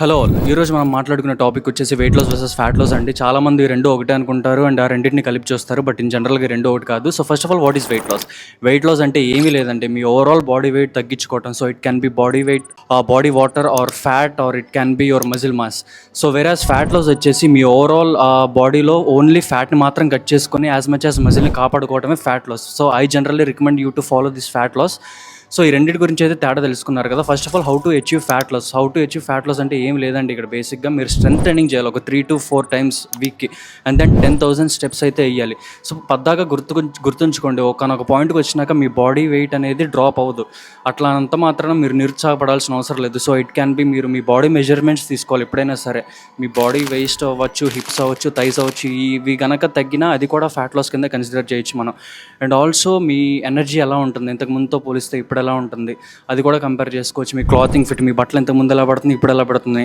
Hello all. ఈరోజు మనం మాట్లాడుకునే టాపిక్ వచ్చేసి weight loss versus fat loss అండి. చాలామంది రెండు ఒకటే అనుకుంటారు అండ్ ఆ రెండింటిని కలిపి చూస్తారు. బట్ ఇన్ జనరల్గా రెండు ఒకటి కాదు. So first of all what is weight loss? Weight loss అంటే ఏమీ లేదంటే మీ ఓవరాల్ బాడీ వెయిట్ తగ్గించుకోవటం. So it can be body weight, body water or fat, or it can be your muscle mass. So whereas fat loss వచ్చేసి మీ overall బాడీలో only ఫ్యాట్ని మాత్రం కట్ చేసుకొని యాజ్ మచ్ యాజ్ మజిల్ని కాపాడుకోవడమే fat loss. So I generally recommend you to follow this fat loss. So ఈ రెండింటి గురించి అయితే తేడా తెలుసుకున్నారు కదా. First of all how to achieve fat loss అంటే ఏం లేదండి. ఇక్కడ బేసిక్గా మీరు స్ట్రెంత్ ట్రైనింగ్ చేయాలి ఒక 3 to 4 times వీక్కి, అండ్ దెన్ 10,000 స్టెప్స్ అయితే వేయాలి. సో పద్దాగా గుర్తుంచుకోండి, ఒకనొక పాయింట్కి వచ్చినాక మీ బాడీ వెయిట్ అనేది డ్రాప్ అవ్వదు. అట్లా అంత మాత్రాన మీరు నిరుత్సాహపడాల్సిన అవసరం లేదు. సో ఇట్ క్యాన్ బి మీరు మీ బాడీ మెజర్మెంట్స్ తీసుకోవాలి ఎప్పుడైనా సరే. మీ బాడీ వెయిస్ట్ అవ్వచ్చు, హిప్స్ అవ్వచ్చు, థైస్ అవ్వచ్చు, ఇవి గనక తగ్గినా అది కూడా ఫ్యాట్ లాస్ కింద కన్సిడర్ చేయొచ్చు మనం. అండ్ ఆల్సో మీ ఎనర్జీ ఎలా ఉంటుంది ఇంతకు ముందుతో పోలిస్తే ఇప్పుడు ఎలా ఉంటుంది అది కూడా కంపేర్ చేసుకోవచ్చు. మీ క్లాతింగ్ ఫిట్, మీ బట్టలు ఇంతకు ముందు ఎలా పడుతుంది ఇప్పుడు ఎలా పడుతుంది,